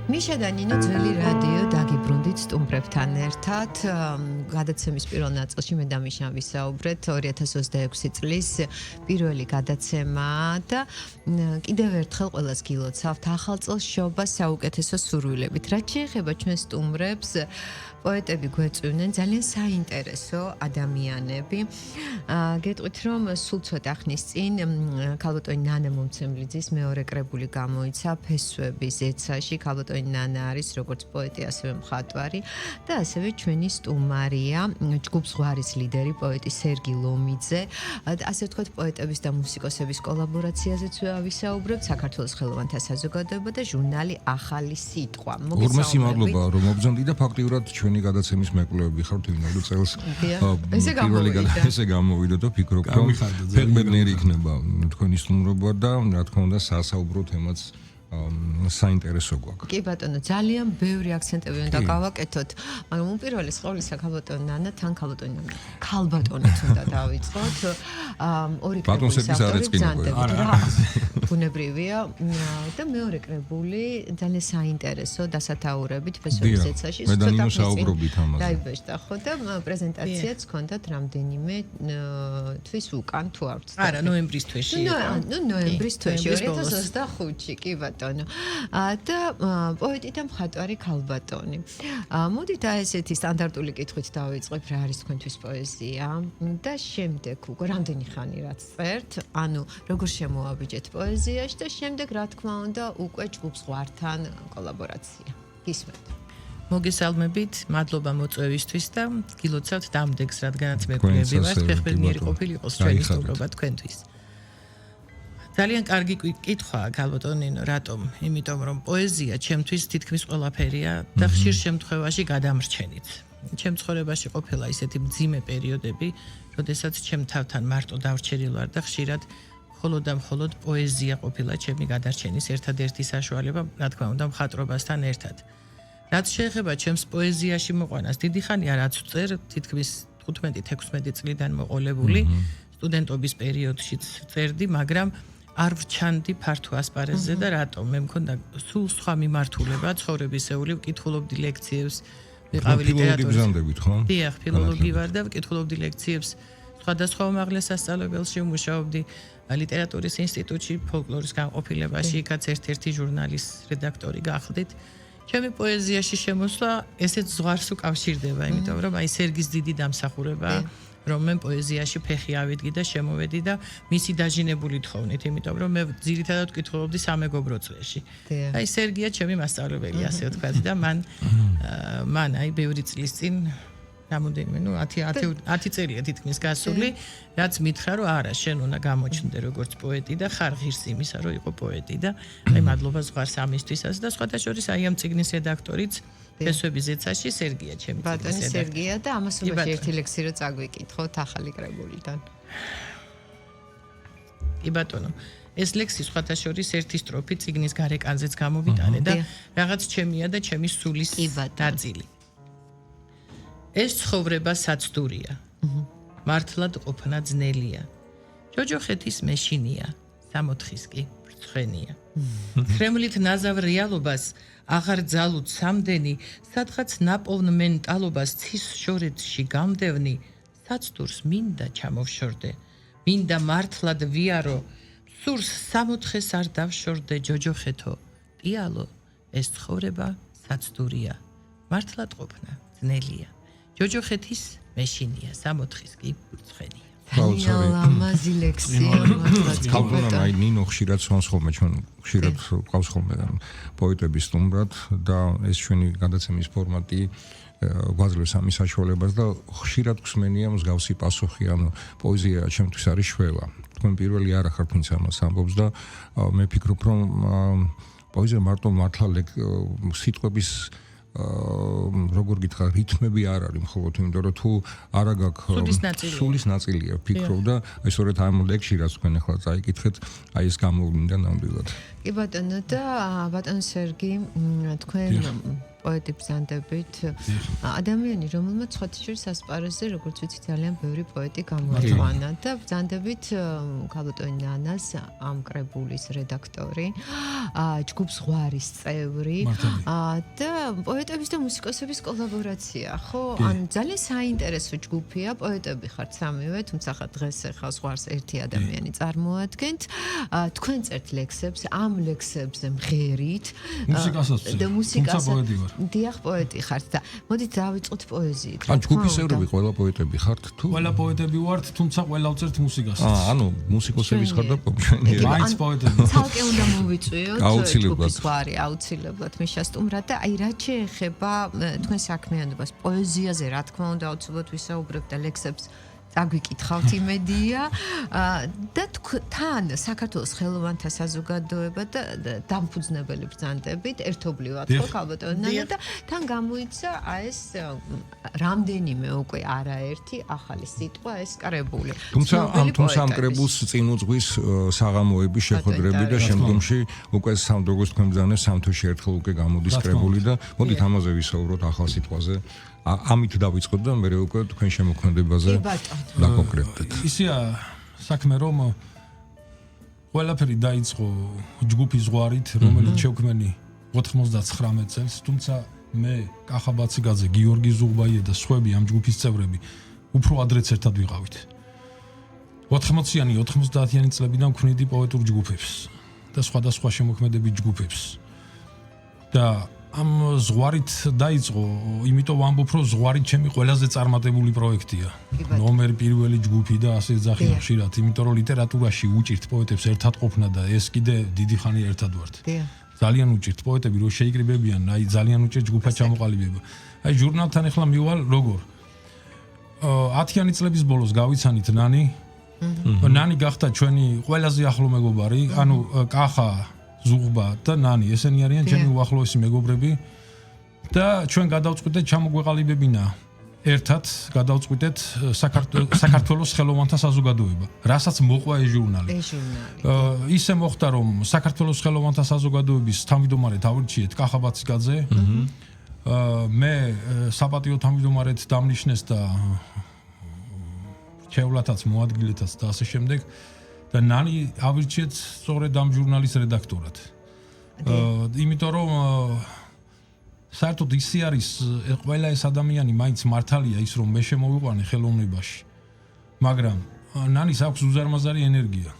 მიშა და ნინო ძველი რადიო დაგიბრუნდით სტუმრებთან ერთად. გადაცემის პირველ ნაწილში მე და მიშამ ვისაუბრეთ 2026 წლის პირველი გადაცემა და კიდევ ერთხელ ყველას გილოცავთ ახალ წელს შობა საუკეთესო სურვილებით. რაც შეეხება ჩვენ სტუმრებს, პოეტები გვეწვივნენ ძალიან საინტერესო ადამიანები. გეტყვით რომ სულ ცოტა ხნის წინ ქალბატონი ნანა მომცემლიძის მეორე კრებული გამოიცა ფესვების ზეცაში. ქალბატონი ნანა არის როგორც პოეტი, ასევე მხატვარი და ასევე ჩვენი სტუმარია, ჯგუფ ზღვარის ლიდერი პოეტი სერგი ლომიძე. ასე ვთქვათ, პოეტების და მუსიკოსების კოლაბორაციაზეც ვისაუბრებთ, საქართველოს ხელოვანთა საზოგადოება და ჟურნალი ახალი სიტყვა. ორმასი მადლობა რომ მოგზონდი და ფაქტიურად ჩვენი გადაცემის მეკვლევები ხართ იმავე წელს. ესე გამოვიდა და ფიქრობ რომ ფერმერნერი იქნება თქვენი სტუმრობა და რა თქმა უნდა საასაუბრო თემაც საინტერესო გვაქვს. კი ბატონო, ძალიან ბევრი აქცენტები უნდა გავაკეთოთ, მაგრამ უპირველეს ყოვლისა ქალბატონი ნანა თან ქალბატონი ნანა. ქალბატონით უნდა დავიწყოთ. ორი კრებული ავტორი ბუნებრივია და მეორე კრებული ძალიან საინტერესო დასათაურებით ფესვების ზეცაში. მე და ნინო საუბრობთ ამაზე. დაიბეჭდა ხო და პრეზენტაციაც ჰქონდათ რამდენიმე თვის უკან თუ არ ვცდები. არა, ნოემბრის თვეში. ნოემბრის თვეში 2025-ში კი ბატონო. და პოეტი და მხატვარი ქალბატონი. მოდით ესეთი სტანდარტული კითხვით დავიწყებ, რა არის თქვენთვის პოეზია და შემდეგ უკვე რამდენი ხანი რაც წერთ, ანუ როგორ შემოაბიჯეთ პოეზიაში და შემდეგ რა თქმა უნდა უკვე ჯგუფ ზღვართან კოლაბორაცია. გისმენთ. მოგესალმებით, მადლობა მოწვევისთვის და გილოცავთ დამდეგს, რადგანაც მეკვლევები ვართ, ფეხბურთიერი ყოფილიყოს ჩვენი სტუმრობა თქვენთვის. ძალიან კარგი კითხვაა ქალბატონინო, რატომ? იმიტომ რომ პოეზია ჩემთვის თითქმის ყველაფერია და ხშირ შემთხვევაში გადამრჩენით. ჩემ ცხოვრებაში ყოფილა ისეთი მძიმე პერიოდები, როდესაც ჩემ თავთან მარტო დავრჩენილ ვარ და ხშირად მხოლოდ და მხოლოდ პოეზია ყოფილა ჩემი გადარჩენის ერთადერთი საშუალება, რა თქმა უნდა, მხატვრობასთან ერთად. რაც შეეხება ჩემს პოეზიაში მოყვანას, დიდი ხანია რაც ვწერ, თითქმის 15-16 წლიდან მოყოლებული, სტუდენტობის პერიოდშიც წერდი, მაგრამ არ ვჩანდი ფართო ასპარეზზე და რატომ? მე მქონდა სულ სხვა მიმართულება, ცხოვრებისეული, ვკითხულობდი ლექციებს, ვიყავი ლიტერატურის. ხო? დიახ, ფილოლოგი ვარ და ვკითხულობდი ლექციებს სხვადასხვა უმაღლეს სასწავლებელში, ვმუშაობდი ლიტერატურის ინსტიტუტში, ფოლკლორის განყოფილებაში, იქაც ერთ-ერთი ჟურნალის რედაქტორი გახდით. ჩემი პოეზიაში შემოსვლა ესეც ზღვარს უკავშირდება, იმიტომ რომ აი სერგის დიდი დამსახურებაა. რომ მე პოეზიაში ფეხი ავიდგი და შემოვედი და მისი დაჟინებული თხოვნით, იმიტომ რომ მე ძირითადად ვკითხულობდი სამეგობრო წრეში. აი სერგია ჩემი მასწავლებელი, ასე ვთქვათ და მან აი ბევრი წლის წინ რამოდენიმე, 10 წელია თითქმის გასული, რაც მითხრა რომ არა, შენ უნდა გამოჩნდე როგორც პოეტი და ხარ ღირს იმისა, რომ იყო პოეტი და აი მადლობა ზღვარს ამისთვისაც და სხვათა შორის აი ამ წიგნის რედაქტორიც ფესვების ზეცაში სერგია ჩემი ბატონი სერგია და ამას უნდა ერთი ლექსი რო წაგვიკითხოთ ახალი კრებულიდან. კი ბატონო, ეს ლექსი სხვათა შორის ერთი სტროფი წიგნის გარეკანზეც გამოვიტანე და რაღაც ჩემია და ჩემი სულის ნაწილი. ეს ცხოვრება საცდურია. მართლად ყოფნა ძნელია. ჯოჯოხეთის მეშინია, სამოთხის კი ბრწყენია. ხრემლით ნაზავ რეალობას აღარ ძალუთ სამდენი, სადღაც ნაპოვნ მენტალობას ცის შორეთში გამდევნი, საცდურს მინდა ჩამოვშორდე, მინდა მართლად ვიარო, სურს სამოთხეს არ დავშორდე ჯოჯოხეთო, ტიალო, ეს ცხოვრება საცდურია, მართლად ყოფნა ძნელია. ჯოჯოხეთის მეშინია, სამოთხის კი ბრწყენია. ლამაზი ლექსია. ქალბატონი აი ნინო ხშირად სვამს ხოლმე, ჩვენ ხშირად ყავს ხოლმე პოეტების სტუმრად და ეს ჩვენი გადაცემის ფორმატი გვაძლევს ამის საშუალებას და ხშირად გვსმენია მსგავსი პასუხი, ანუ პოეზია ჩემთვის არის შველა. თქვენ პირველი არ ახართ ვინც ამას ამბობს და მე ფიქრობ რომ პოეზია მარტო მართლა სიტყვების როგორ გითხრა, რითმები არ არის მხოლოდ, იმიტომ რომ თუ არა გაქვს სულის ნაწილია, ფიქრობ და აი სწორედ ამ ლექსში რაც თქვენ ახლა წაიკითხეთ, აი ეს გამოვლინდა ნამდვილად. კი ბატონო და ბატონო სერგი, თქვენ პოეტი ბრძანდებით ადამიანი რომელმაც სხვათაშორის ასპარეზზე როგორც ვიცი ძალიან ბევრი პოეტი გამოიყვანა და ბრძანდებით ქალბატონი ნანას ამ კრებულის რედაქტორი ჯგუფ ზღვარის წევრი და პოეტების და მუსიკოსების კოლაბორაცია ხო ან ძალიან საინტერესო ჯგუფია პოეტები ხართ სამივე თუმცა დღეს ახლა ზღვარს ერთი ადამიანი წარმოადგენთ თქვენ წერთ ლექსებს ამ ლექსებზე მღერით და მუსიკასაც დიახ პოეტი ხართ და მოდით დავიწყოთ პოეზიით ან ჯგუფის წევრები ყველა პოეტები ხართ თუ ყველა პოეტები ვართ თუმცა ყველა ვწერთ მუსიკას ანუ მუსიკოსების ხარ და პოპშენია მაინც პოეტები ცალკე უნდა მოვიწვიოთ ჯგუფის ზღვარი აუცილებლად მიშასტუმრად და აი რაც შეეხება თქვენ საქმიანობას პოეზიაზე რა თქმა უნდა აუცილებლად ვისაუბრებთ და ლექსებს დაგვიკითხავთ იმედია და თან საქართველოს ხელოვანთა საზოგადოება და დამფუძნებელი ბრძანდებით ერთობლივად ხო ქალბატონი და თან გამოიცა ეს რამდენიმე უკვე არაერთი ახალი სიტყვა ეს კრებული თუმცა ამ კრებულს წინ უძღვის საღამოების შეხვედრები და შემდგომში უკვე როგორც თქვენ ბრძანებს სამთოში ერთხელ უკვე გამოდის კრებული და მოდით ამაზე ვისაუბროთ ახალ სიტყვაზე ამით დავიწყოთ და მე უკვე თქვენ შემოქმედებაზე დაკონკრეტდეთ. ისია საქმე რომ ყველაფერი დაიწყო ჯგუფის ზღვარით, რომელიც შექმნილი 99 წელს, თუმცა მე კახა ბაციგაძე, გიორგი ზუღბაიე და სხვები ამ ჯგუფის წევრები უფრო ადრეც ერთად ვიყავით. 80-იანი, 90-იანი წლებიდან ვქმნიდი პოეტურ ჯგუფებს და სხვადასხვა შემოქმედებით ჯგუფებს. და ამ ზღვარით დაიწყო, იმიტომ ვამბობ, რომ ზღვარი ჩემი ყველაზე წარმატებული პროექტია. ნომერი პირველი ჯგუფი და ასე ეძახიან ხშირად, იმიტომ რომ ლიტერატურაში უჭირთ პოეტებს ერთად ყოფნა და ეს კიდე დიდი ხანი ერთად ვართ. ძალიან უჭირთ პოეტები რომ შეიკრიბებიან, აი ძალიან უჭირთ ჯგუფად ჩამოყალიბება. აი ჟურნალთან ახლა მივალ როგორ 10-იანი წლების ბოლოს გავიცანით ნანი. ნანი გახდა ჩვენი ყველაზე ახლო მეგობარი, ანუ კახა ზუღბა და ნანი ესენი არიან ჩემი უახლოესი მეგობრები და ჩვენ გადავწყვიტეთ ჩამოგვეყალიბებინა ერთად გადავწყვიტეთ საქართველოს ხელოვანთა საზოგადოება რასაც მოყვა ეს ჟურნალი ისე მოხდა რომ საქართველოს ხელოვანთა საზოგადოების თავმჯდომარედ ავირჩიეთ კახა ბაციგაძე მე საპატიო თავმჯდომარედ დამნიშნეს და შევლათაც მოადგილეთაც და ასე შემდეგ და ნანი ავირჩიეთ სწორედ ამ ჟურნალის რედაქტორად. იმიტომ რომ საერთოდ ისე არის ყველა ეს ადამიანი მაინც მართალია ის რომ მე შემოვიყვანე ხელოვნებაში. მაგრამ ნანის აქვს უზარმაზარი ენერგია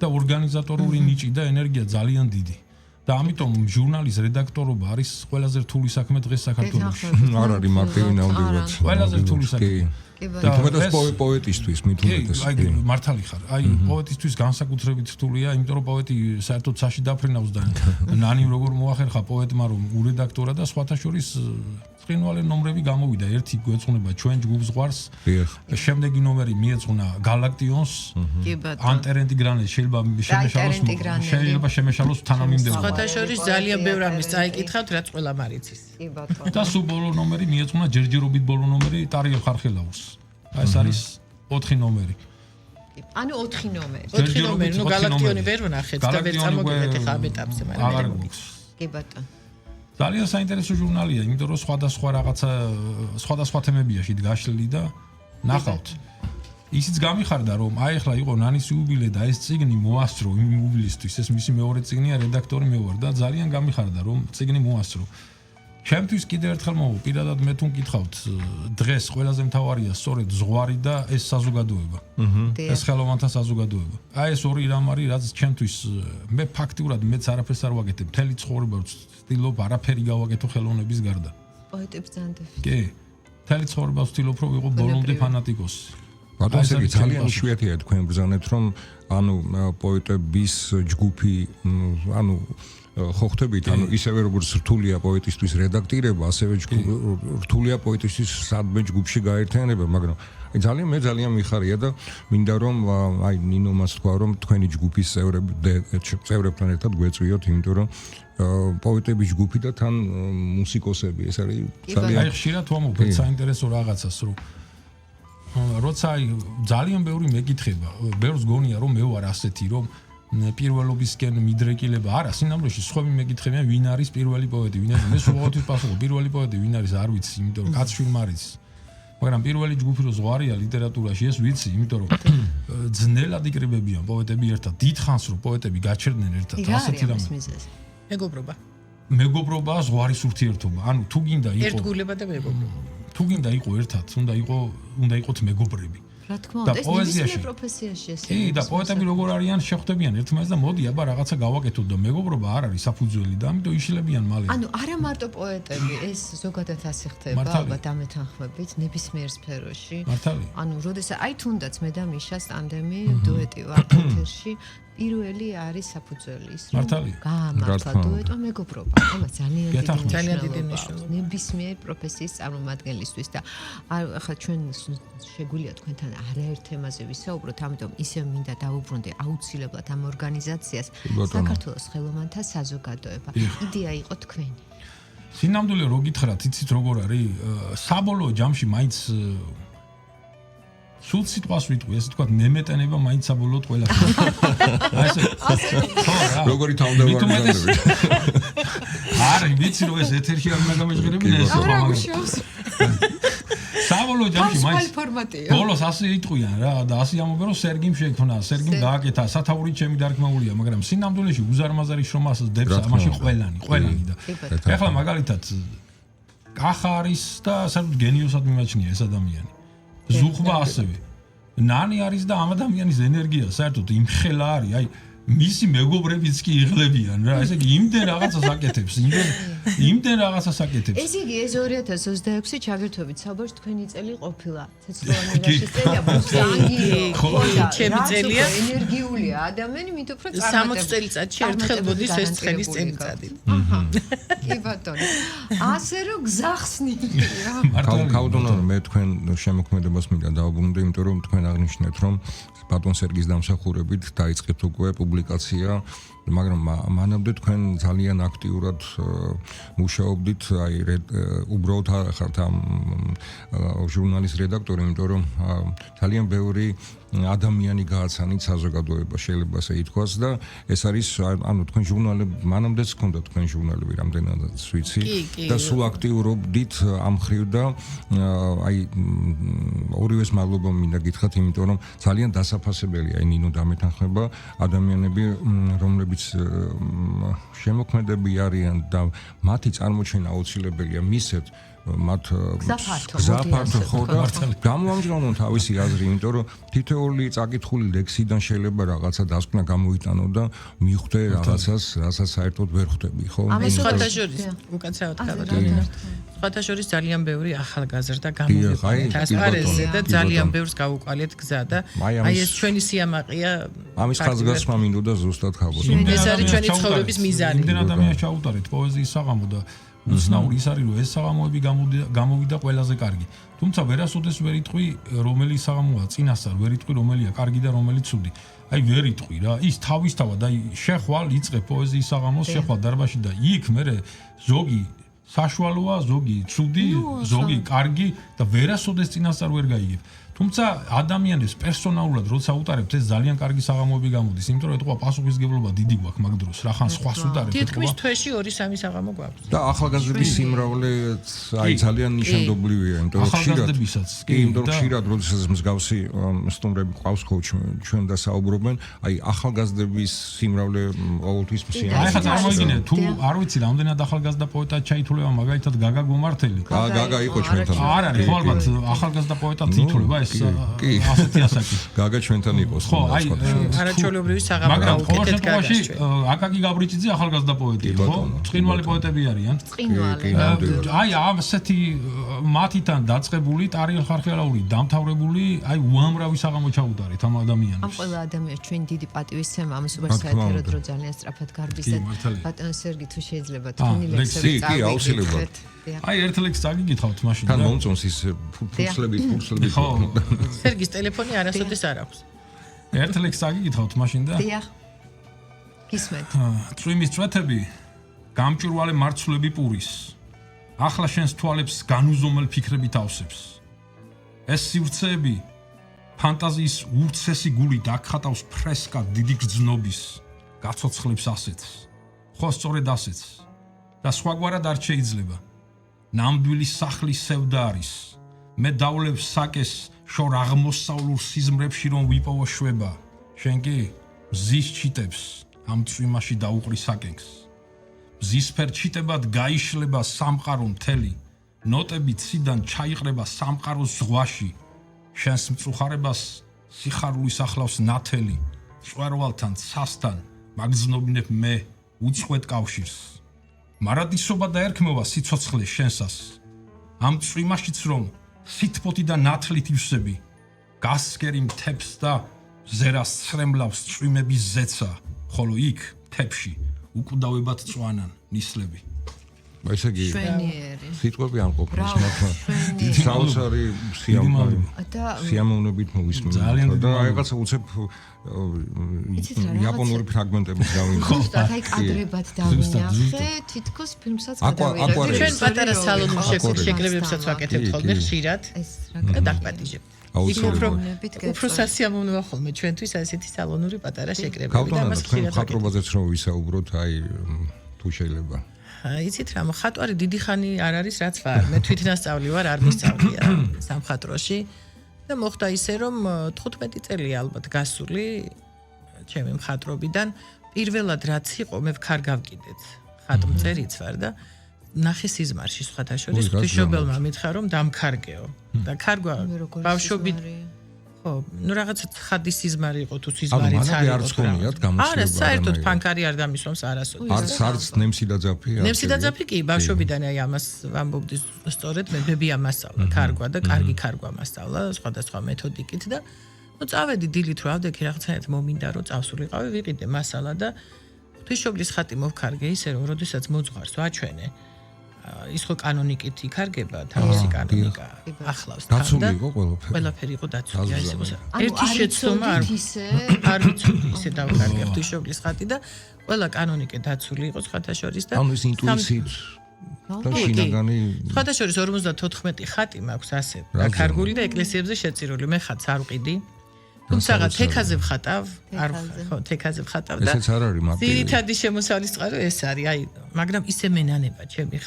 და ორგანიზატორული ნიჭი და ენერგია ძალიან დიდი. და ამიტომ ჟურნალის რედაქტორობა არის ყველაზე რთული საქმე დღეს საქართველოში. არ არის მარტივი ნამდვილად. ყველაზე რთული საქმე. და პოეტისთვის მithumetes. აი მართალი ხარ. აი პოეტისთვის განსაკუთრებით რთულია, იმიტომ რომ პოეტი საერთოდ საში დაფრინავს და ნანიმ როგორ მოახერხა პოეტმა რომ ურედაქტორა და სხვათა შორის წინვალე ნომრები გამოვიდა. ერთი გვეწუნება ჩვენ ჯგუფს ზღვარს. შემდეგი ნომერი მიეწუნა გალაქტიონს. ანტერენტი გრანეს შეიძლება შემეშალოს თანამიმდევრობა. სხვათა შორის ძალიან ბევრ ამის წაიკითხავთ, რაც ყველა მარიცის. კი ბატონო. და სულ ბოლო ნომერი მიეწუნა ჯერჯერობით ბოლო ნომერი ტარიელ ხარხელაურს. აი ეს არის 4 ნომერი. ანუ 4 ნომერი. 4 ნომერი, ნუ გალაქტიონი ვერ ვნახეთ და ვერ წამოგიდეთ ახლა ამ ეტაპზე, მაგრამ კი ბატონო. ძალიან საინტერესო ჟურნალია, იმიტომ რომ სხვადასხვა რაღაცა სხვადასხვა თემებია შეთ გაშლილი და ნახავთ. ისიც გამიხარდა რომ აი ახლა იყო ნანის იუბილე და ეს წიგნი მოასწრო იმ იუბილისთვის, ეს მისი მეორე წიგნია, რედაქტორი მე ვარ და ძალიან გამიხარდა რომ წიგნი მოასწრო. ჩემთვის კიდევ ერთხელ მოვა, პირადად მე თუ მკითხავთ, დღეს ყველაზე მთავარია სწორედ ზღვარი და ეს საზოგადოება. ეს ხელოვანთა საზოგადოება. აი ეს ორი რამ არის, რაც ჩემთვის მე ფაქტიურად მეც არაფერს არ ვაკეთებ, მთელი ცხოვრება ვცდილობ არაფერი გავაკეთო ხელოვნების გარდა. პოეტებს ძანდებ. კი. მთელი ცხოვრება ვცდილობ რომ ვიყო ბოლომდე ფანატიკოსი. ბატონო, ძალიან იშვიათია თქვენ ბრძანებთ რომ ანუ პოეტების ჯგუფი ანუ ხო ხტებით, ანუ ისევე როგორც რთულია პოეტისთვის რედაქტირება, ასევე რთულია პოეტისთვის სადმე ჯგუფში გაერთიანება, მაგრამ აი ძალიან მიხარია და მინდა რომ აი ნინომას თქვა რომ თქვენი ჯგუფის წევრებთან ერთად გვეწვიოთ, იმიტომ რომ პოეტების ჯგუფი და თან მუსიკოსები, ეს არის ძალიან აი ხშირად ვამბობ საინტერესო რაღაცას რომ როცა ძალიან ბევრი მეკითხება, ბევრს გონია რომ მე ვარ ასეთი რომ პირველობისკენ მიდრეკილება არა, სინამდვილეში სხვები მეკითხებიან ვინ არის პირველი პოეტი, ვინ არის მე სულ პასუხობ პირველი პოეტი ვინ არის არ ვიცი, იმიტომ რომ კაცშვილმა არის. მაგრამ პირველი ჯგუფი რო ზღვარია ლიტერატურაში ეს ვიცი, იმიტომ რომ ძნელად იკრიბებიან პოეტები ერთად, დიდხანს რომ პოეტები გაჩერდნენ ერთად, ასეთი რამე. მეგობრობა, ზღვარის ურთიერთობა. ანუ თუ გინდა იყო ერთგულება და მეგობრობა. თუ გინდა იყო ერთად, უნდა იყოთ მეგობრები. რა თქმა უნდა, ეს ნებისმიერ პროფესიაში ესე. კი, და პოეტები როგორ არიან, შეხვდებიან ერთმანეთს და მოდი, აბა რაღაცა გავაკეთოთ და მეგობრობა არ არის საფუძველი და ამიტომ იშილებიან მალე. ანუ არა მარტო პოეტები, ეს ზოგადად ასე ხდება, ალბათ ამეთანხმებით ნებისმიერ სფეროში. ანუ როდესაც აი თუნდაც მე და მიშას ტანდემი დუეტი ვართ ეთერში, პირველი არის საფუძველი ის რომ გაამართლა დუეტო მეგობრობა. ამას ძალიან დიდი მნიშვნელობა ნებისმიერ პროფესიის წარმომადგენლისთვის და ახლა ჩვენ შეგვიძლია თქვენთან არაერთ თემაზე ვისაუბროთ, ამიტომ ისევ მინდა დავუბრუნდე აუცილებლად ამ ორგანიზაციას საქართველოს ხელოვანთა საზოგადოება. იდეა იყო თქვენი. სინამდვილე რო გითხრათ, იცით როგორ არის? საბოლოო ჯამში მაინც სულ სიტყვას ვიტყვი, ესე თქვა მემეტანება მაინც საბოლოოდ ყველა. როგორი თავმჯდომარე. არა, ვიცი რომ ეს ეთერში არ უნდა გამეჟღერებინა ეს მაგრამ. საბოლოო ჯამში მაინც ფორმატია. ბოლოს ასე იტყვიან რა და ასე ამობენ რომ სერგიმ შექმნა, სერგიმ გააკეთა, სათაური ჩემი დარქმეულია, მაგრამ სინამდვილეში უზარმაზარი შრომას დებს ამაში ყველანი და ეხლა მაგალითად კახა არის და საერთოდ გენიოსად მიმაჩნია ეს ადამიანი. ზუხვა ასევე. ნანი არის და ამ ადამიანის ენერგია საერთოდ იმხელა არის, აი მისი მეგობრებიც კი იღლებიან რა, ესე იგი იმდენ რაღაცას აკეთებს, იმდენ რაღაცას აკეთებს. ესე იგი ეს 2026 ჩაგერთვებით საბოლოოდ თქვენი წელი ყოფილა. ცეცხლოვანებაში წელია, ბუსანგი. ჩემი წელია. ენერგიულია ადამიანი, მით უფრო 60 წელიწადში ერთხელ მოდის ეს ცხენის წელიწადი. კი ბატონო. ასე რომ გზახსნილია. კაუდონო მე თქვენ შემოქმედებას მინდა დავუბრუნდე, იმიტომ რომ თქვენ აღნიშნეთ რომ ბატონ სერგის დამსახურებით დაიწყეთ უკვე პუბლიკაცია, მაგრამ მანამდე თქვენ ძალიან აქტიურად მუშაობდით, აი უბრალოდ ხართ ამ ჟურნალის რედაქტორი, იმიტომ რომ ძალიან ბევრი ადამიანი გააცანით საზოგადოება, შეიძლება ასე ითქვას და ეს არის ანუ თქვენ ჟურნალები, მანამდეც გქონდა თქვენ ჟურნალები რამდენადაც ვიცი და სულ აქტიურობდით ამ მხრივ და აი ორივეს მადლობა მინდა გითხრათ, იმიტომ რომ ძალიან დასაფასებელია ნინო დამეთანხმება ადამიანები, რომლებიც შემოქმედები არიან და მათი წარმოჩენა აუცილებელია მისცეთ მათ გზაფართო ხო და გამოამჟღავნონ თავისი აზრი, იმიტომ რომ თითოეული წაკითხული ლექსიდან შეიძლება რაღაცა დასკვნა გამოიტანო და მიხვდე რაღაცას, რასაც საერთოდ ვერ ხვდები, ხო? ამის სხვათა შორის უკაცრავად გავაკეთე. სხვათა შორის ძალიან ბევრი ახალგაზრდა გამოვიდა ასპარეზზე და ძალიან ბევრს გაუყალეთ გზა და აი ეს ჩვენი სიამაყეა. ამის ხაზგასმა მინდოდა ზუსტად ხაბოს. ეს არის ჩვენი ცხოვრების მიზანი. იმდენ ადამიანს ჩაუტარეთ პოეზიის საღამო და უცნაური ის არის რომ ეს საღამოები გამოვიდა ყველაზე კარგი. თუმცა ვერასოდეს ვერ იტყვი რომელი საღამოა წინასწარ, ვერ იტყვი რომელია კარგი და რომელი ცუდი. აი ვერ იტყვი რა. ის თავისთავად აი შეხვალ იწყე პოეზიის საღამოს, შეხვალ დარბაზში და იქ მე ზოგი საშუალოა, ზოგი ცუდი, ზოგი კარგი და ვერასოდეს წინასწარ ვერ გაიგებ. თუმცა ადამიანებს პერსონალურად როცა უტარებთ ეს ძალიან კარგი საღამოები გამოდის, იმიტომ რომ ეთქვა პასუხისგებლობა დიდი გვაქვს მაგ დროს, რახან სხვას უტარებთ. თითქმის თვეში 2-3 საღამო გვაქვს. და ახალგაზრდების სიმრავლე აი ძალიან ნიშანდობლივია, იმიტომ რომ ახალგაზრდებისაც კი, იმიტომ რომ ხშირად როდესაც მსგავსი სტუმრები ყავს ხო ჩვენ და საუბრობენ, აი ახალგაზრდების სიმრავლე ყოველთვის მსიამოვნებაა. აი ხა წარმოგიდგენთ, თუ არ ვიცი რამდენად ახალგაზრდა პოეტად ჩაითვლება, მაგალითად გაგა გომართელი. გაგა იყო ჩვენთან. არ არის, ხო ალბათ ახალგაზრდა პოეტად ითვლება კი, ასეთი ასაკი. გაგა ჩვენთან იყოს. ხო, აი არაჩვეულებრივი საღამო გაუკეთეთ გაგაში. აკაკი გაბრიჭიძე ახალგაზრდა პოეტია, ხო? ცხინვალი პოეტები არიან. ცხინვალი. აი ასეთი მათიდან დაწყებული ტარიელ ხარხელაური დამთავრებული, აი უამრავი საღამო ჩაუტარეთ ამ ადამიანებს. ამ ყველა ადამიანს ჩვენ დიდი პატივისცემა, ამ სუპერსაეთერო დრო ძალიან სწრაფად გარბიზეთ. ბატონ სერგი, თუ შეიძლება თქვენი ლექსები წავიგეთ. აი ერთ ლექსს წაგიგითხავთ მაშინ. თან მომწონს ის ფურცლები. ხო. სერგის ტელეფონი არასოდეს არ აქვს. ერთ ლექსს წაგიგითხავთ მაშინ და დიახ. გისმენთ. წვიმის წვეთები გამჭვირვალე მარცვლები პურის. ახლა შენს თვალებს განუზომელ ფიქრებით ავსებს. ეს სივრცეები ფანტაზიის ურცესი გული დაგხატავს ფრესკა დიდი გრძნობის, გაცოცხლებს ასეთს, ხო სწორედ ასეთს და სხვაგვარად არ შეიძლება. ნამდვილი სახლის სევდა არის. მე დავლევ საკეს შორ აღმოსავლურ სიზმრებში რომ ვიპოვო შვება. შენ კი მზის ჩიტებს ამ წვიმაში დაუყრი საკენს. მზისფერ ჩიტებად გაიშლება სამყარო მთელი. ნოტები ციდან ჩაიყრება სამყაროს ზღვაში. შენს მწუხარებას სიხარულის ახლავს ნათელი. მწვერვალთან, ცასთან მაგზნობინებ მე უწყვეტ კავშირს. მარადისობა და ერქმევა სიცოცხლე შენსას. ამ წვიმაშიც რომ სითბოთი და ნათლით ივსები. გასკერი მთებს და ზერას ცრემლავს წვიმების ზეცა, ხოლო იქ მთებში უკვდავებად წვანან ნისლები. ესე იგი შვენიერი. სიტყვები არ ყოფნის მაგრამ დიდი საოცარი სიამოვნებით მოვისმინე და რაღაცა უცებ იაპონური ფრაგმენტებით დავინახე. აი კადრებად დავინახე, თითქოს ფილმსაც გადავიღე. ჩვენ პატარა სალონურ შეკრებებსაც ვაკეთებთ ხოლმე ხშირად და დაგპატიჟებთ. უფრო სასიამოვნოა ხოლმე ჩვენთვის ასეთი სალონური პატარა შეკრებები და მას ხშირად ხატრობაზეც რომ ვისაუბროთ, აი თუ შეიძლება. იცით რა, მხატვარი დიდი ხანი არ არის რაც ვარ. მე თვითნასწავლი ვარ, არ მისწავლია სამხატვროში და მოხდა ისე რომ 15 წელია ალბათ გასული ჩემი მხატვრობიდან პირველად რაც იყო მე ვქარ გავკიდეთ. ხატმწერიც ვარ და ნახე სიზმარში სხვათა შორის ღვთისმშობელმა მითხრა რომ დამქარგეო და ქარგვა ბავშვობით ხო, ну რაღაცა ხადის სიზმარი იყო თუ სიზმარიც არ იყო. არ ხონიათ გამოჩნდება. არა, საერთოდ ფანქარი არ დამისვამს არასოდეს. არც ნემსი და ძაფი. ნემსი და ძაფი კი ბავშვობიდან აი ამას ვამბობდი სწორედ მე ბებია მასწავლა ქარგვა და კარგი ქარგვა მასწავლა სხვადასხვა მეთოდიკით და ну წავედი დილით რომ ავდექი რაღაცნაირად მომინდა რომ წავსულიყავი ვიყიდე მასალა და ღვთისმშობლის ხატი მოვქარგე ისე რომ როდესაც მოძღვარს ვაჩვენე ის ხო კანონიკით იქარგება თავისი კანონიკა ახლავს თან და დაცული იყო ყველაფერი იყო დაცული აი ეს ერთი შეცდომა არ ვიცოდი ისე დავკარგე ღვთისმშობლის ხატი და ყველა კანონიკე დაცული იყო სხვათა შორის და ანუ ეს ინტუიციით და შინაგანი სხვათა შორის 54 ხატი მაქვს ასე დაკარგული და ეკლესიებზე შეწირული მე ხატს არ ვყიდი თუმცა თექაზე ვხატავ არ ხო თექაზე ვხატავ და ესეც არ არის მარტივი ძირითადი შემოსავლის წყარო ეს არის აი მაგრამ ისე მენანება ჩემი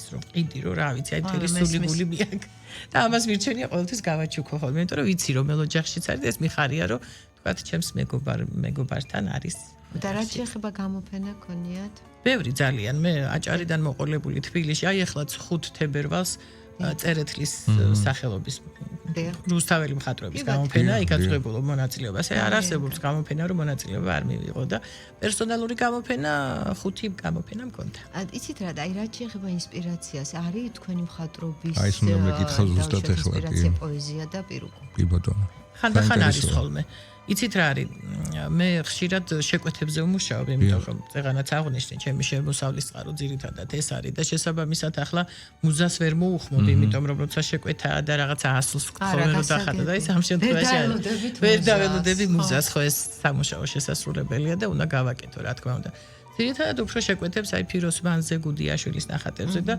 ის რომ ყიდი რომ რა ვიცი აი თელი სული გული მიაკ და ამას მირჩენია ყოველთვის გავაჩუქო ხოლმე იმიტომ რომ ვიცი რომ მელოჯახშიც არის და ეს მიხარია რომ თქვათ ჩემს მეგობართან არის და რა შეეხება გამოფენა ქონიათ ბევრი ძალიან მე აჭარიდან მოყოლებული თბილისში აი ახლა 5 თებერვალს წერეთლის სახელობის რუსთაველი მხატვრების გამოფენა იქაც ღებულობ მონაწილეობას არ არსებობს გამოფენა რომ მონაწილეობა არ მივიღო და პერსონალური გამოფენა 5 გამოფენა მქონდა იცით რა და აი რა შეეხება ინსპირაციას არის თქვენი მხატვრობის აი ეს უნდა მეკითხა ზუსტად ახლა ინსპირაცია პოეზია და პირუკუ კი ბატონო ხანდახან არის ხოლმე იცით რა არის მე ხშირად შეკვეთებზე ვმუშაობ იმიტომ რომ წეღანაც აღნიშნე ჩემი შემოსავლის წყარო ძირითადად ეს არის და შესაბამისად ახლა მუზას ვერ მოუხმობ იმიტომ რომ როცა შეკვეთა და რაღაცა ასლს ხოლმე რომ დახატა და ის ამ შემთხვევაში ვერ დაველოდები მუზას ხო ეს სამუშაო შესასრულებელია და უნდა გავაკეთო რა თქმა უნდა ძირითადად უფრო შეკვეთებს აი ფიროს მანზე გუდიაშვილის ნახატებზე და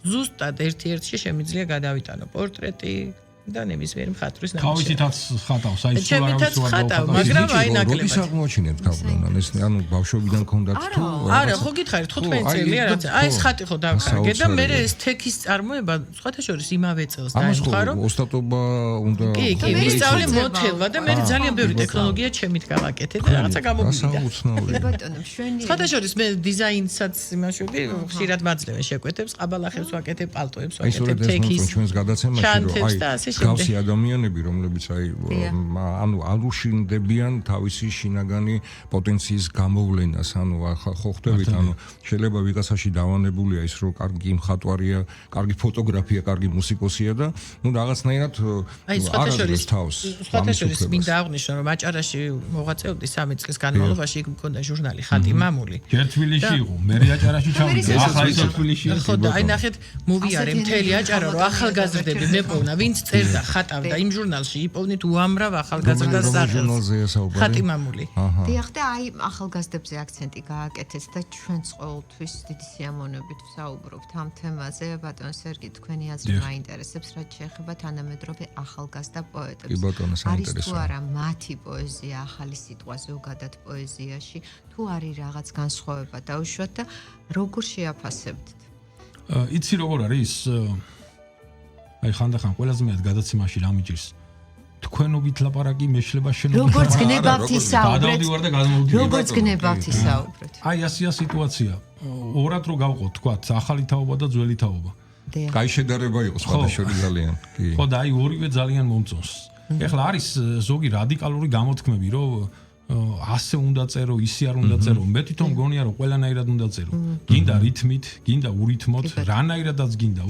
ზუსტად ერთ-ერთში შემიძლია გადავიტანო პორტრეტი და ნებისმიერ მხატვრის ნამუშევარი. თავისითაც ხატავს, აი სულ ჩემითაც ხატავ, მაგრამ აი ნაკლებად. როდის აღმოჩინეთ გავლენა? ეს ანუ ბავშვობიდან ქონდათ თუ? არა, ხო გითხარით 15 წელია რაც. აი ეს ხატი ხო დავკარგე და მე ეს თექის წარმოება სხვათა შორის იმავე წელს დაიწყო, რომ ოსტატობა უნდა კი, მისწავლე მოთელვა და მე ძალიან ბევრი ტექნოლოგია ჩემით გავაკეთე და რაღაცა გამომივიდა. ბატონო, მშვენიერი. სხვათა შორის მე დიზაინსაც იმაშვები, ხშირად მაძლევენ შეკვეთებს, ყაბალახებს ვაკეთებ, პალტოებს ვაკეთებ, თექის. ჩვენს გადაცემაში რომ აი გავსი ადამიანები, რომლებიც აი ანუ ალუშინდებიან თავისი შინაგანი პოტენციის გამოვლენას, ანუ ხო ხვდებით, ანუ შეიძლება ვიღაცაში დავანებულია ის, რომ კარგი მხატვარია, კარგი ფოტოგრაფია, კარგი მუსიკოსია და ნუ რაღაცნაირად არადროს თავს. სხვათა შორის მინდა აღვნიშნო, რომ აჭარაში მოღვაწეობდი 3 წლის განმავლობაში, იქ მქონდა ჟურნალი ხატი მამული. თბილისში იყო, მე აჭარაში ჩავიდა, ახლა ის თბილისში. ხო და აი ნახეთ, მოვიარე მთელი აჭარა, რომ ახალგაზრდები მეპოვნა, ვინც წერდა, ხატავდა იმ ჟურნალში იპოვნით უამრავ ახალგაზრდას სახელს. ხატი მამული. დიახ და აი ახალგაზრდებზე აქცენტი გააკეთეთ და ჩვენც ყოველთვის დიდი სიამოვნებით ვსაუბრობთ ამ თემაზე. ბატონ სერგი, თქვენი აზრი მაინტერესებს, რაც შეეხება თანამედროვე ახალგაზრდა პოეტებს. არის თუ არა მათი პოეზია ახალი სიტყვა ზოგადად პოეზიაში, თუ არის რაღაც განსხვავება დაუშვათ და როგორ შეაფასებთ? იცი როგორ არის? აი ხანდახან ყველაზე მეტად გადაცემაში რა მიჭირს? თქვენობით ლაპარაკი მეშლება შენობით. როგორც გნებავთ ისაუბრეთ. გადავდივარ და გადმოვდივარ. როგორც გნებავთ ისაუბრეთ. აი ასია სიტუაცია. ორად რო გავყოთ, თქვა, ახალი თაობა და ძველი თაობა. კაი შედარება იყოს სხვადასხვა ძალიან. კი. ხო და აი ორივე ძალიან მომწონს. ეხლა არის ზოგი რადიკალური გამოთქმები, რომ ასე უნდა წერო, ისე არ უნდა წერო. მე თვითონ მგონია რომ ყველანაირად უნდა წერო. გინდა რითმით, გინდა ურითმოთ, რანაირადაც გინდა.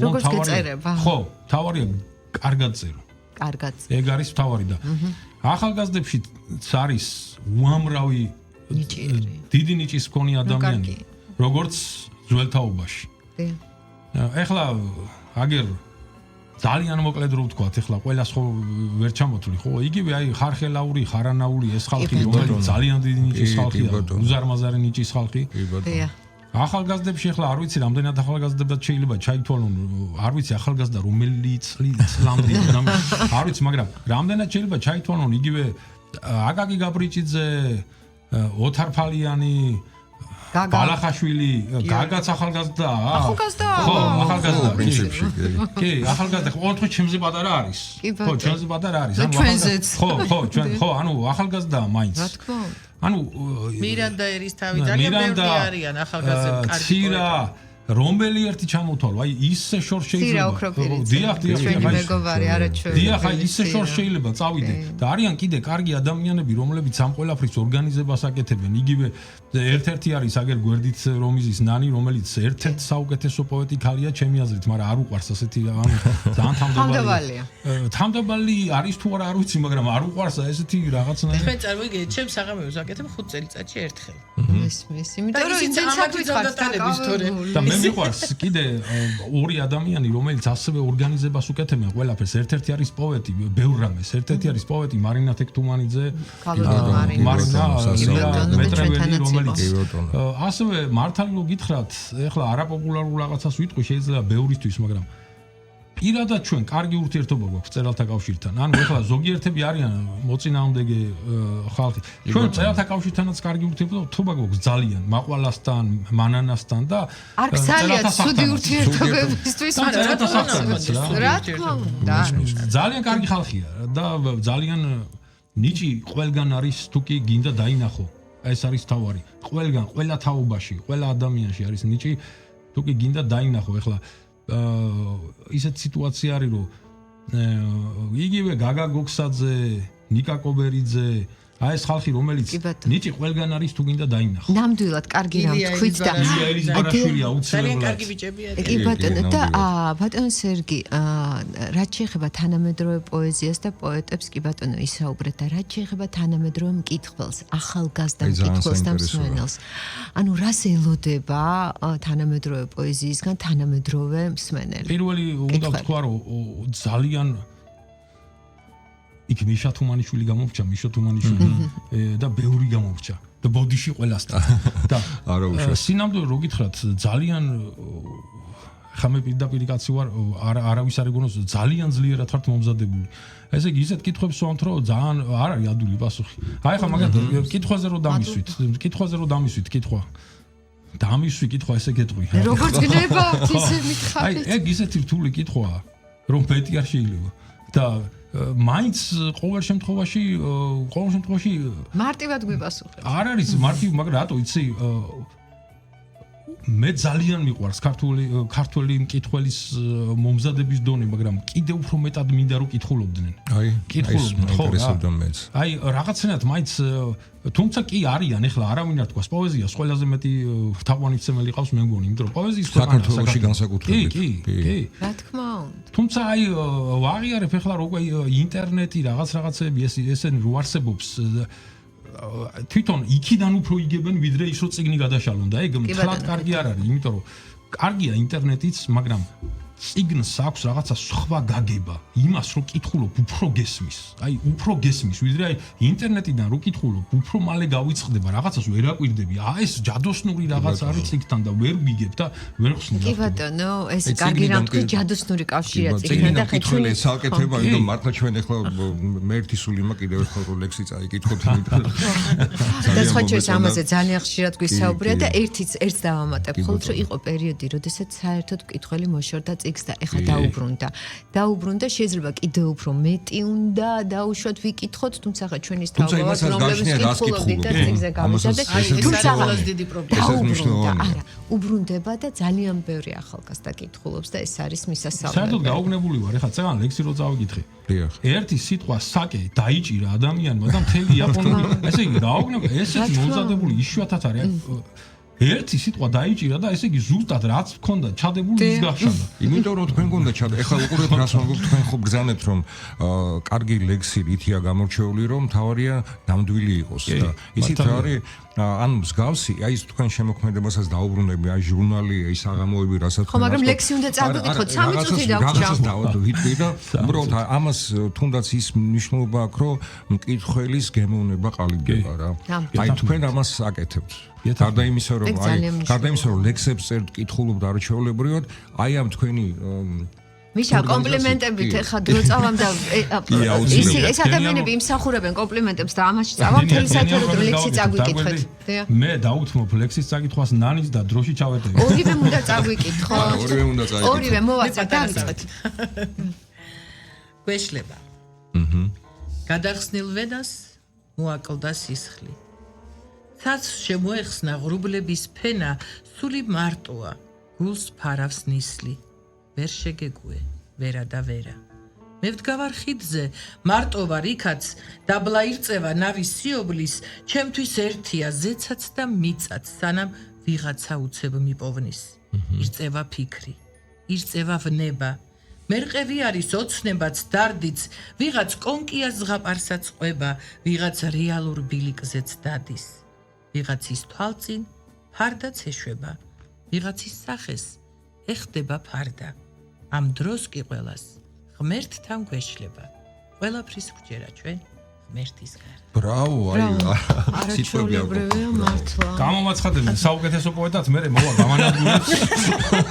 ხო, თავარია კარგად წერო. კარგად. ეგ არის თავარი და ახალგაზრდებში არის უამრავი დიდი ნიჭის მქონე ადამიანი, როგორც ძველ თაობაში. ეხლა აგერ ძალიან მოკლედ რო ვთქვა, ეხლა ყველას ხო ვერ ჩამოთვლი, ხო? იგივე აი ხარხელაური, ხარანაული ეს ხალხი რომელიც ძალიან დიდი ნიჭის ხალხია, უზარმაზარი ნიჭის ხალხი. ახალგაზრდებში ეხლა არ ვიცი რამდენად ახალგაზრდებად შეიძლება ჩაითვალონ, არ ვიცი ახალგაზრდა რომელი წლამდე, არ ვიცი, მაგრამ რამდენად შეიძლება ჩაითვალონ იგივე აკაკი გაბრიჭიძე, ოთარ ფალიანი, ბალახაშვილი, გაგაც ახალგაზრდაა? ახალგაზრდაა. ხო, ახალგაზრდა პრინციპში. კი, ახალგაზრდა ყოველთვის ჩემზე პატარა არის. ხო, ჩემზე პატარა არის. ხო, ჩვენ ხო, ანუ ახალგაზრდაა მაინც. რა თქმა უნდა. ანუ მირანდა ერისთავი ძალიან ბევრი არიან ახალგაზრდები, კარგი ცირა რომელი ერთი ჩამოთვალო, აი ისე შორს შეიძლება. დიახ, ჩვენი მეგობარი, არა ჩვენ. დიახ, აი ისე შორს შეიძლება წავიდე და არიან კიდე კარგი ადამიანები, რომლებიც ამ ყველაფრის ორგანიზებას აკეთებენ. იგივე ერთ-ერთი არის აგერ გვერდით რომიზის ნანი, რომელიც ერთ-ერთი საუკეთესო პოეტი ქალია ჩემი აზრით, მაგრამ არ უყვარს ასეთი ანუ ძალიან თავმდაბალია. თავმდაბალი არის თუ არა არ ვიცი, მაგრამ არ უყვარს ესეთი რაღაცნაირი. მე წარმოგიდგენთ, ჩემს საღამოებს აკეთებ 5 წელიწადში ერთხელ. მესმის, იმიტომ რომ ისინი საკითხად თორე. და მე მიყვარს კიდე ორი ადამიანი, რომელიც ასევე ორგანიზებას უკეთებენ ყველაფერს. ერთ-ერთი არის პოეტი, ბევრ რამეს. ერთ-ერთი არის პოეტი მარინა თექთუმანიძე, მარინა მეტრეველი, რომელიც ასევე მართალი რო გითხრათ, ეხლა არაპოპულარულ რაღაცას ვიტყვი, შეიძლება ბევრისთვის, მაგრამ პირადად ჩვენ კარგი ურთიერთობა გვაქვს წერალთა კავშირთან. ანუ ეხლა ზოგიერთები არიან მოწინააღმდეგე ხალხი. ჩვენ წერალთა კავშირთანაც კარგი ურთიერთობა გვაქვს ძალიან, მაყვალასთან, მანანასთან და არ გძალიათ ცუდი ურთიერთობებისთვის, რა თქმა უნდა. ძალიან კარგი ხალხია და ძალიან ნიჭი ყველგან არის თუ კი გინდა დაინახო. ეს არის თავარი. ყველგან, ყველა თაობაში, ყველა ადამიანში არის ნიჭი თუ კი გინდა დაინახო. ეხლა ისეთ სიტუაცია არის რომ იგივე გაგა გოქსაძე, ნიკა კობერიძე, აი ეს ხალხი რომელიც ნიჭი ყველგან არის თუ გინდა დაინახო. ნამდვილად კარგი რამ თქვით და ელიზბარაშვილი ძალიან კარგი ბიჭები არიან. კი ბატონო და ბატონ სერგი, რაც შეეხება თანამედროვე პოეზიას და პოეტებს, კი ბატონო ისაუბრეთ და რაც შეეხება თანამედროვე მკითხველს, ახალგაზრდა მკითხველს და მსმენელს. ანუ რას ელოდება თანამედროვე პოეზიისგან თანამედროვე მსმენელი? პირველი უნდა ვთქვა რომ ძალიან იქ მიშა თუმანიშვილი გამოვჭა, მიშა თუმანიშვილი და ბევრი გამოვჭა და ბოდიში ყველასთან და სინამდვილე რო გითხრათ ძალიან ხამე პირდაპირ კაცი ვარ, არავის არ ეგონოს, ძალიან ძლიერად ვართ მომზადებული. ესე იგი ისეთ კითხვებს ვამთ, რომ ძალიან არ არის ადვილი პასუხი. აი ხა მაგალითად კითხვაზე რო დამისვით, კითხვა. დამისვი კითხვა ესე გეტყვი. როგორც გნებავთ ისე მითხარით. აი ეგ ისეთი რთული კითხვაა, რომ მეტი არ შეიძლება. და მაინც ყოველ შემთხვევაში მარტივად გვიპასუხეთ. არ არის მარტივი, მაგრამ რატო იცი მე ძალიან მიყვარს ქართული მკითხველის მომზადების დონე, მაგრამ კიდევ უფრო მეტად მინდა რომ კითხულობდნენ. აი, ინტერესებდა მეც. აი, რაღაცნაირად მაინც თუმცა კი არიან, ეხლა არავინ არ თქვას პოეზიას ყველაზე მეტი თაყვანისმცემელი ყავს მე მგონი, იმიტომ რომ პოეზიის საქართველოში განსაკუთრებით. კი. რა თქმა უნდა. თუმცა აი ვაღიარებ ეხლა როგორ ინტერნეტი რაღაცები ესენი რო არსებობს თვითონ იქიდან უფრო იგებენ ვიდრე ის რო წიგნი გადაშალონ და ეგ მთლად კარგი არ არის, იმიტომ რომ კარგია ინტერნეტიც, მაგრამ ციგნს აქვს რაღაცა სხვა გაგება იმას რომ კითხულობ უფრო გესმის აი უფრო გესმის ვიდრე აი ინტერნეტიდან რო კითხულობ უფრო მალე გავიწყდება რაღაცას ვერ აკვირდები ეს ჯადოსნური რაღაც არის ციგთან და ვერ ვიგებ და ვერ ხსნი კი ბატონო ეს კარგი რამ თქვი ჯადოსნური კავშირია ციგნთან და ხეთქული საკეთება იმიტომ მართლა ჩვენ ახლა მე ერთი სულიმა კიდევ ერთხელ რო ლექსი წაიკითხოთ იმიტომ და სხვა ჩვენს ამაზე ძალიან ხშირად გვისაუბრია და ერთიც დავამატებ ხოლმე რომ იყო პერიოდი როდესაც საერთოდ მკითხველი მოშორდა ციგს და ეხა დაუბრუნდა შეიძლება კიდევ უფრო მეტი უნდა დაუშვათ ვიკითხოთ თუმცა ხა ჩვენი სწავლა რომლებიც კითხულობდით და ციგზე გავიზარდეთ თუმცა დიდი პრობლემა არა უბრუნდება და ძალიან ბევრი ახალგაზრდა კითხულობს და ეს არის მისასალმებელი საერთოდ გაუგნებული ვარ ეხლა წეგან ლექსი რო წავიკითხე ერთი სიტყვა საკე დაიჭირა ადამიანმა და მთელი იაპონური ესე იგი გაუგნებელი ესეთი მომზადებული იშვიათად არის ერთი სიტყვა დაიჭირა და ესე იგი ზუსტად რაც მქონდა ჩადებული ის გახშანდა. იმიტომ რომ თქვენ გონდა ჩადა. ეხლა უყურებთ რას ვამბობ თქვენ ხო გზანებთ რომ კარგი ლექსი რითია გამორჩეული რომ თავარია ნამდვილი იყოს და ისიც არის ან მსგავსი აი ეს თქვენ შემოქმედებასაც დაუბრუნდები აი ჟურნალი ის აღამოები რასაც ხო მაგრამ ლექსი უნდა წავიკითხოთ 3 წუთი დაგვჭა. ვიტყვი და უბრალოდ ამას თუნდაც ის მნიშვნელობა აქვს რომ მკითხველის გემოვნება ყალიბდება რა. აი თქვენ ამას აკეთებთ. გარდა იმისა რომ ლექსებს წერთ კითხულობთ არჩეულებრივად აი ამ თქვენი მიშა კომპლიმენტებით ეხა დრო წავამ და ეს ადამიანები იმსახურებენ კომპლიმენტებს და ამაში წავამ მთელი საათი რომ ლექსი წაგვიკითხეთ მე დაუთმობ ლექსის წაკითხვას ნანის და დროში ჩავეტევი ორივე უნდა წაგვიკითხოთ ორივე მოვაწერ დავიწყეთ გვეშლება გადახსნილ ვენას მოაკლდა სისხლი ცაც შემოეხსნა ღრუბლების ფენა სული მარტოა გულს ფარავს ნისლი ვერ შეგეგუე ვერა და ვერა მე ვდგავარ ხიდზე მარტო ვარ იქაც დაბლა ირწევა ნავის სიობლის ჩემთვის ერთია ზეცაც და მიწაც სანამ ვიღაცა უცებ მიპოვნის ირწევა ფიქრი ირწევა ვნება მერყევი არის ოცნებაც დარდიც ვიღაც კონკია ზღაპარსაც ყვება ვიღაც რეალურ ბილიკზეც დადის ვიღაცის თვალწინ ფარდაც ეშვება ვიღაცის სახეს ეხდება ფარდა ამ დროს კი ყველას ღმერთთან გვეშლება ყველაფრის გვჯერა ჩვენ ღმერთის გარე ბრავო აი არაჩვეულებრივია მართლა გამომაცხადებენ საუკეთესო პოეტად მე მოვა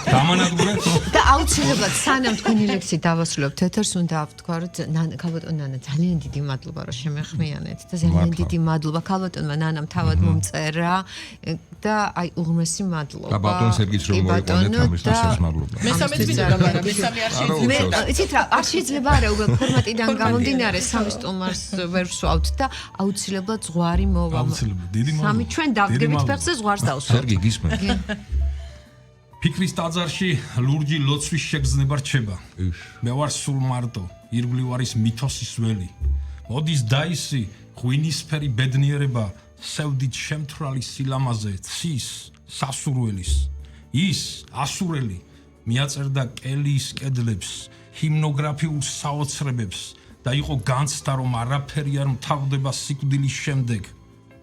გამანადგურეთ და აუცილებლად სანამ თქვენი ლექსი დავასრულებთ ეთერს უნდა ვთქვა რომ ქალბატონ ნანა ძალიან დიდი მადლობა რომ შემეხმიანეთ და ძალიან დიდი მადლობა ქალბატონმა ნანამ თავად მომწერა და აი უღმესი მადლობა და ბატონ სერგიც რომ მოიყვანეთ ამის ნაცვლად მადლობა მესამე წმინდა მაგრამ მესამე არ შეიძლება იცით რა არ შეიძლება არა უბრალოდ ფორმატიდან გამომდინარე სამი სტუმარს ვერ ვსვავთ და აუცილებლად ზღვარი მოვა. აუცილებლად დიდი მადლობა. სამი ჩვენ დავდგებით ფეხზე ზღვარს დავსვათ. სერგი გისმენთ. ფიქრის ტაძარში ლურჯი ლოცვის შეგრძნება რჩება. მე ვარ სულ მარტო, ირგვლივ არის მითოსის ველი. მოდის დაისი ღვინისფერი ბედნიერება, სევდით შემთვრალი სილამაზე, ცის, სასურველის. ის ასურელი მიაწერდა კელიის კედლებს, ჰიმნოგრაფიულ საოცრებებს. და იყო განცდა რომ არაფერი არ მთავრდება სიკვდილის შემდეგ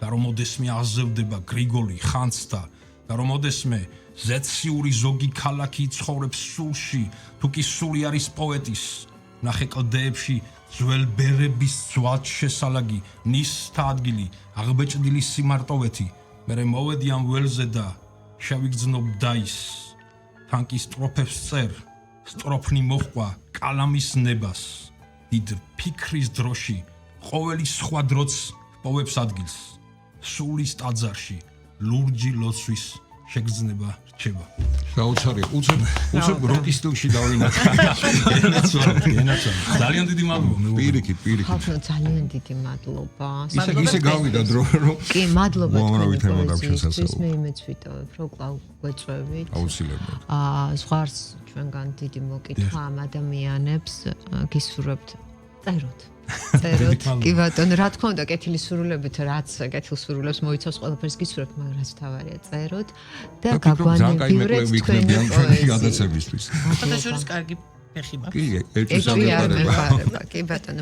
და რომ ოდესმე აზევდება გრიგოლი ხანცდა და რომ ოდესმე ზეციური ზოგი ქალაქი ცხოვრობს სულში თუ კი სული არის პოეტის ნახე კლდეებში ძველ ბერების ძვად შესალაგი ნისთა ადგილი აღბეჭდილი სიმარტოვეთი მერე მოვედი ამ ველზე და შევიგრძნობ დაის თანკის სტროფებს წერ სტროფნი მოჰყვა კალამის ნებას დიდ ფიქრის დროში ყოველი სხვა დროც პოვებს ადგილს სულის ტაძარში ლურჯი ლოცვის შეგრძნება რჩება საოცარი უცებ როკის სტილში დავინახე ძალიან დიდი მადლობა პირიქით ხალხო ძალიან დიდი მადლობა ისე გავიდა დრო რომ კი მადლობა თქვენ მე იმეც ვიტოვებ რომ კлау გვეწვევით აუცილებლად ზღვარს ჩვენგან დიდი მოკითხვა ამ ადამიანებს გისურვებთ წეროთ კი ბატონო რა თქმა უნდა კეთილი სურვილებით რაც კეთილ სურვილებს მოიცავს ყველაფერს გისურვებთ მაგრამ რაც თავარია წეროთ და გაგვანებიურეთ თქვენი გადაცემისთვის ფოტოშორის კარგი ფეხი მაქვს კი ერთი სამი კი ბატონო